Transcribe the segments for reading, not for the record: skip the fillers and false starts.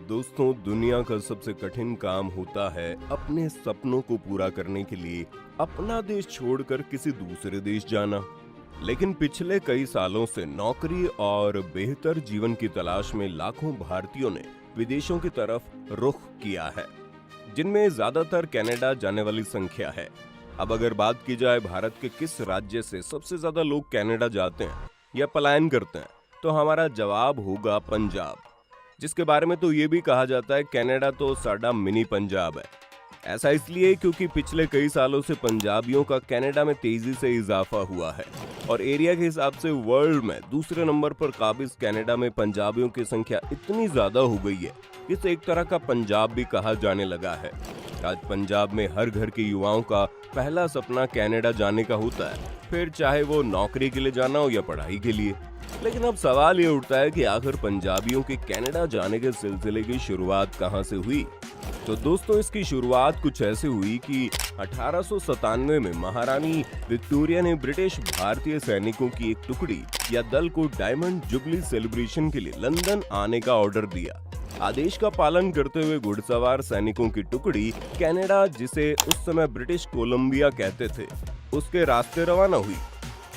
दोस्तों, दुनिया का सबसे कठिन काम होता है अपने सपनों को पूरा करने के लिए अपना देश छोड़कर किसी दूसरे देश जाना। लेकिन पिछले कई सालों से नौकरी और बेहतर जीवन की तलाश में लाखों भारतीयों ने विदेशों की तरफ रुख किया है, जिनमें ज्यादातर कनाडा जाने वाली संख्या है। अब अगर बात की जाए भारत के किस राज्य से सबसे ज्यादा लोग कनाडा जाते हैं या पलायन करते हैं, तो हमारा जवाब होगा पंजाब, जिसके बारे में तो ये भी कहा जाता है कनाडा तो साडा मिनी पंजाब है। ऐसा इसलिए क्योंकि पिछले कई सालों से पंजाबियों का कनाडा में तेजी से इजाफा हुआ है और एरिया के हिसाब से वर्ल्ड में दूसरे नंबर पर काबिज कनाडा में पंजाबियों की संख्या इतनी ज्यादा हो गई है कि इसे एक तरह का पंजाब भी कहा जाने लगा है। आज पंजाब में हर घर के युवाओं का पहला सपना कनाडा जाने का होता है, फिर चाहे वो नौकरी के लिए जाना हो या पढ़ाई के लिए। लेकिन अब सवाल ये उठता है कि आखिर पंजाबियों के कनाडा जाने के सिलसिले की शुरुआत कहां से हुई। तो दोस्तों, इसकी शुरुआत कुछ ऐसे हुई कि 1897 में महारानी विक्टोरिया ने ब्रिटिश भारतीय सैनिकों की एक टुकड़ी या दल को डायमंड जुबली सेलिब्रेशन के लिए लंदन आने का ऑर्डर दिया। आदेश का पालन करते हुए घुड़सवार सैनिकों की टुकड़ी कनाडा, जिसे उस समय ब्रिटिश कोलंबिया कहते थे, उसके रास्ते रवाना हुई।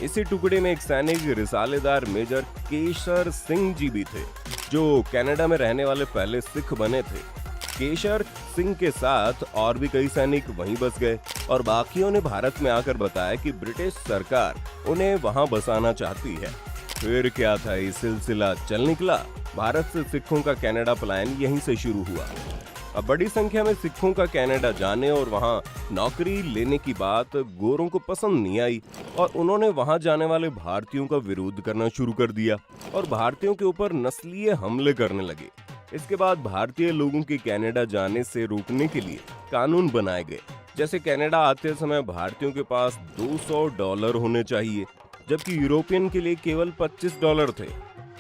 इसी टुकड़े में एक सैनिक रिसालेदार मेजर केशर सिंह जी भी थे, जो कनाडा में रहने वाले पहले सिख बने थे। केशर सिंह के साथ और भी कई सैनिक वहीं बस गए और बाकियों ने भारत में आकर बताया कि ब्रिटिश सरकार उन्हें वहां बसाना चाहती है। फिर क्या था, ये सिलसिला चल निकला। भारत से सिखों का कनाडा पलायन यहीं से शुरू हुआ। अब बड़ी संख्या में सिखों का कनाडा जाने और वहां नौकरी लेने की बात गोरों को पसंद नहीं आई और उन्होंने वहां जाने वाले भारतीयों का विरोध करना शुरू कर दिया और भारतीयों के ऊपर नस्लीय हमले करने लगे। इसके बाद भारतीय लोगों के कनाडा जाने से रोकने के लिए कानून बनाए गए, जैसे कनाडा आते समय भारतीयों के पास $200 होने चाहिए, जबकि यूरोपियन के लिए केवल $25 थे।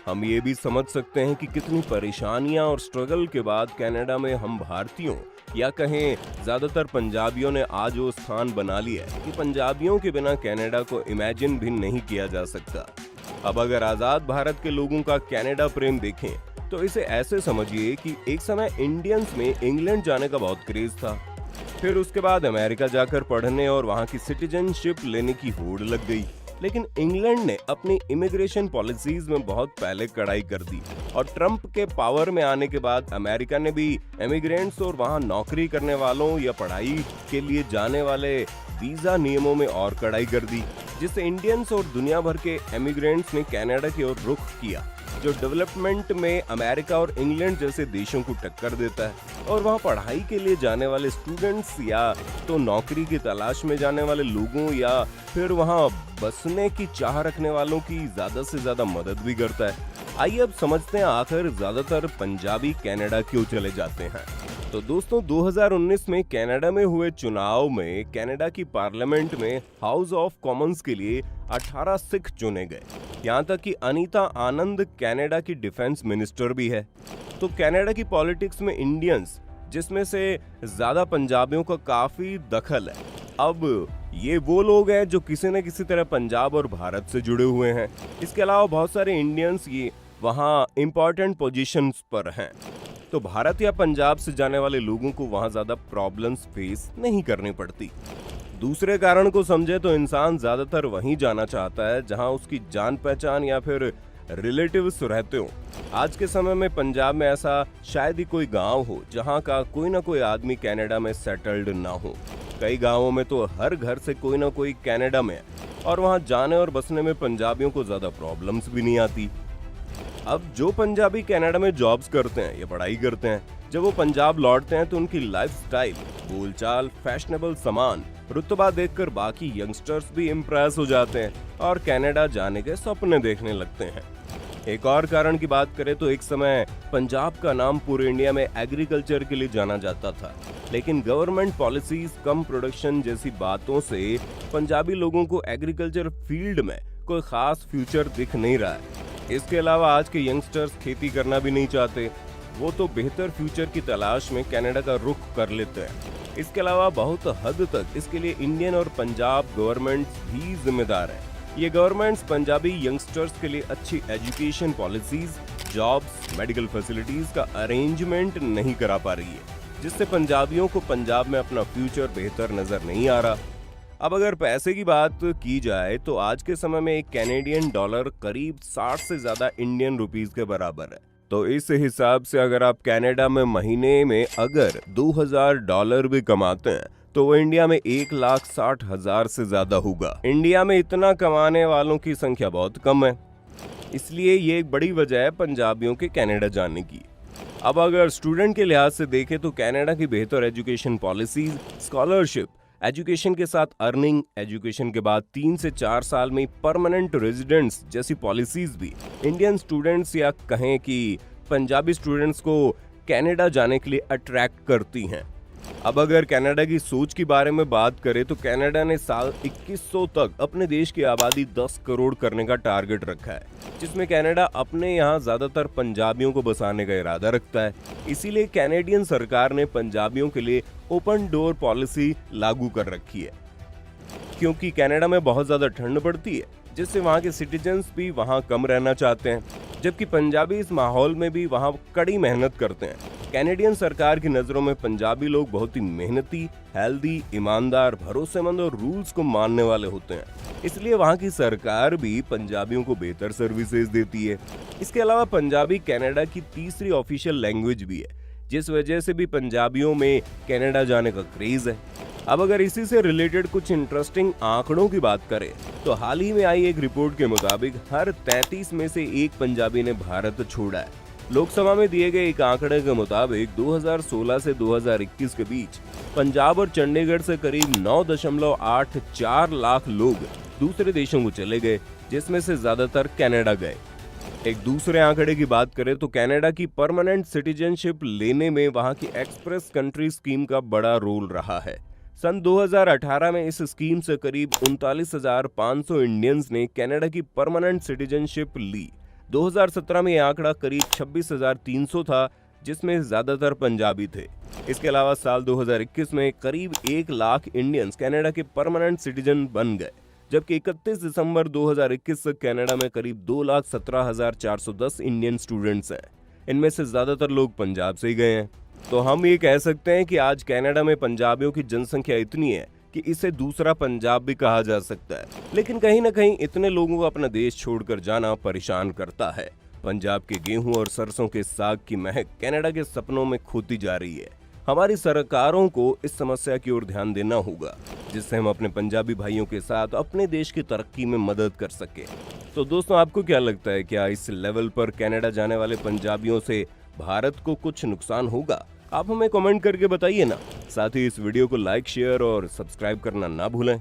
हम ये भी समझ सकते हैं कि कितनी परेशानियां और स्ट्रगल के बाद कनाडा में हम भारतीयों या कहें ज्यादातर पंजाबियों ने आज वो स्थान बना लिया है कि पंजाबियों के बिना कनाडा को इमेजिन भी नहीं किया जा सकता। अब अगर आजाद भारत के लोगों का कनाडा प्रेम देखें तो इसे ऐसे समझिए कि एक समय इंडियंस में इंग्लैंड जाने का बहुत क्रेज था, फिर उसके बाद अमेरिका जाकर पढ़ने और वहां की सिटीजनशिप लेने की होड़ लग गई। लेकिन इंग्लैंड ने अपनी इमिग्रेशन पॉलिसीज में बहुत पहले कड़ाई कर दी और ट्रंप के पावर में आने के बाद अमेरिका ने भी इमिग्रेंट्स और वहां नौकरी करने वालों या पढ़ाई के लिए जाने वाले वीजा नियमों में और कड़ाई कर दी, जिससे इंडियंस और दुनिया भर के इमिग्रेंट्स ने कनाडा की ओर रुख किया, जो डेवलपमेंट में अमेरिका और इंग्लैंड जैसे देशों को टक्कर देता है। और वहां पढ़ाई के लिए जाने वाले स्टूडेंट्स या तो नौकरी की तलाश में जाने वाले लोगों या फिर वहां बसने की चाह रखने वालों की ज्यादा से ज्यादा मदद भी करता है। आइए अब समझते हैं आखिर ज्यादातर पंजाबी कनाडा क्यों चले जाते हैं। तो दोस्तों, 2019 में कनाडा में हुए चुनाव में कनाडा की पार्लियामेंट में हाउस ऑफ कॉमन्स के लिए 18 सिख चुने गए। यहाँ तक कि अनीता आनंद कनाडा की डिफेंस मिनिस्टर भी है। तो कनाडा की पॉलिटिक्स में इंडियंस, जिसमें से ज्यादा पंजाबियों का काफी दखल है। अब ये वो लोग हैं जो किसी न किसी तरह पंजाब और भारत से जुड़े हुए हैं। इसके अलावा बहुत सारे इंडियंस ये वहाँ इम्पोर्टेंट पोजीशंस पर हैं। तो भारत या पंजाब से जाने वाले लोगों को वहाँ ज्यादा प्रॉब्लम्स फेस नहीं करनी पड़ती। दूसरे कारण को समझे तो इंसान ज्यादातर वहीं जाना चाहता है जहां उसकी जान पहचान या फिर रिलेटिव्स रहते हो। आज के समय में पंजाब में ऐसा शायद ही कोई गांव हो जहां का कोई ना कोई आदमी कनाडा में सेटल्ड ना हो। कई गांवों में तो हर घर से कोई ना कोई कनाडा में है और वहां जाने और बसने में पंजाबियों को ज्यादा प्रॉब्लम्स भी नहीं आती। अब जो पंजाबी कनाडा में जॉब्स करते हैं या पढ़ाई करते हैं, जब वो पंजाब लौटते हैं तो उनकी लाइफस्टाइल, बोलचाल, फैशनेबल सामान, रुतबा देखकर बाकी यंगस्टर्स भी इम्प्रेस हो जाते हैं और कनाडा जाने के सपने देखने लगते हैं। एक और कारण की बात करें तो एक समय पंजाब का नाम पूरे इंडिया में एग्रीकल्चर के लिए जाना जाता था, लेकिन गवर्नमेंट पॉलिसीज, कम प्रोडक्शन जैसी बातों से पंजाबी लोगों को एग्रीकल्चर फील्ड में कोई खास फ्यूचर दिख नहीं रहा है। इसके अलावा आज के यंगस्टर्स खेती करना भी नहीं चाहते, वो तो बेहतर फ्यूचर की तलाश में कनाडा का रुख कर लेते हैं। इसके अलावा बहुत हद तक इसके लिए इंडियन और पंजाब गवर्नमेंट्स भी जिम्मेदार है। ये गवर्नमेंट्स पंजाबी यंगस्टर्स के लिए अच्छी education policies, jobs, medical facilities का अरेंजमेंट नहीं करा पा रही है, जिससे पंजाबियों को पंजाब में अपना फ्यूचर बेहतर नजर नहीं आ रहा। अब अगर पैसे की बात की जाए तो आज के समय में एक कैनेडियन डॉलर करीब 60 से ज्यादा इंडियन रुपीस के बराबर है। तो इस हिसाब से अगर आप कनाडा में महीने में अगर $2000 भी कमाते हैं तो वो इंडिया में 1,60,000 से ज्यादा होगा। इंडिया में इतना कमाने वालों की संख्या बहुत कम है, इसलिए ये एक बड़ी वजह है पंजाबियों के कनाडा जाने की। अब अगर स्टूडेंट के लिहाज से देखें तो कनाडा की बेहतर एजुकेशन पॉलिसीज, स्कॉलरशिप, एजुकेशन के साथ अर्निंग, एजुकेशन के बाद 3 से 4 साल में परमानेंट रेजिडेंट्स जैसी पॉलिसीज भी इंडियन स्टूडेंट्स या कहें कि पंजाबी स्टूडेंट्स को कनाडा जाने के लिए अट्रैक्ट करती हैं। अब अगर कनाडा की सोच के बारे में बात करें तो कनाडा ने साल 2100 तक अपने देश की आबादी 10 करोड़ करने का टारगेट रखा है, जिसमें कनाडा अपने यहाँ ज्यादातर पंजाबियों को बसाने का इरादा रखता है। इसीलिए कैनेडियन सरकार ने पंजाबियों के लिए ओपन डोर पॉलिसी लागू कर रखी है, क्योंकि कनाडा में बहुत ज्यादा ठंड पड़ती है, जिससे वहाँ के सिटीजन्स भी वहाँ कम रहना चाहते हैं, जबकि पंजाबी इस माहौल में भी वहाँ कड़ी मेहनत करते हैं। कैनेडियन सरकार की नजरों में पंजाबी लोग बहुत ही मेहनती, हेल्दी, ईमानदार, भरोसेमंद और रूल्स को मानने वाले होते हैं, इसलिए वहाँ की सरकार भी पंजाबियों को बेहतर सर्विसेज देती है। इसके अलावा पंजाबी कनाडा की तीसरी ऑफिशियल लैंग्वेज भी है, जिस वजह से भी पंजाबियों में कनाडा जाने का क्रेज है। अब अगर इसी से रिलेटेड कुछ इंटरेस्टिंग आंकड़ों की बात करें तो हाल ही में आई एक रिपोर्ट के मुताबिक हर 33 में से एक पंजाबी ने भारत छोड़ा है। लोकसभा में दिए गए एक आंकड़े के मुताबिक 2016 से 2021 के बीच पंजाब और चंडीगढ़ से करीब 9.84 लाख लोग दूसरे देशों को चले गए, जिसमें से ज्यादातर कनाडा गए। एक दूसरे आंकड़े की बात करें तो कनाडा की परमानेंट सिटीजनशिप लेने में वहां की एक्सप्रेस कंट्री स्कीम का बड़ा रोल रहा है। सन 2018 में इस स्कीम से करीब 39,500 इंडियंस ने कनाडा की परमानेंट सिटीजनशिप ली। 2017 में यह आंकड़ा करीब 26,300 था, जिसमें ज्यादातर पंजाबी थे। इसके अलावा साल 2021 में करीब 1 लाख इंडियंस कनाडा के परमानेंट सिटीजन बन गए, जबकि 31 दिसंबर 2021 तक कनाडा में करीब 2,17,410 इंडियन स्टूडेंट्स हैं। इनमें से ज्यादातर लोग पंजाब से ही गए हैं। तो हम ये कह सकते हैं कि आज कनाडा में पंजाबियों की जनसंख्या इतनी है कि इसे दूसरा पंजाब भी कहा जा सकता है, लेकिन कहीं ना कहीं इतने लोगों को अपना देश छोड़कर जाना परेशान करता है। पंजाब के गेहूं और सरसों के साग की महक कनाडा के सपनों में खोती जा रही है। हमारी सरकारों को इस समस्या की ओर ध्यान देना होगा, जिससे हम अपने पंजाबी भाइयों के साथ अपने देश की तरक्की में मदद कर सके। तो दोस्तों, आपको क्या लगता है, क्या इस लेवल पर कनाडा जाने वाले पंजाबियों से भारत को कुछ नुकसान होगा? आप हमें कमेंट करके बताइए ना। साथ ही इस वीडियो को लाइक, शेयर और सब्सक्राइब करना ना भूलें।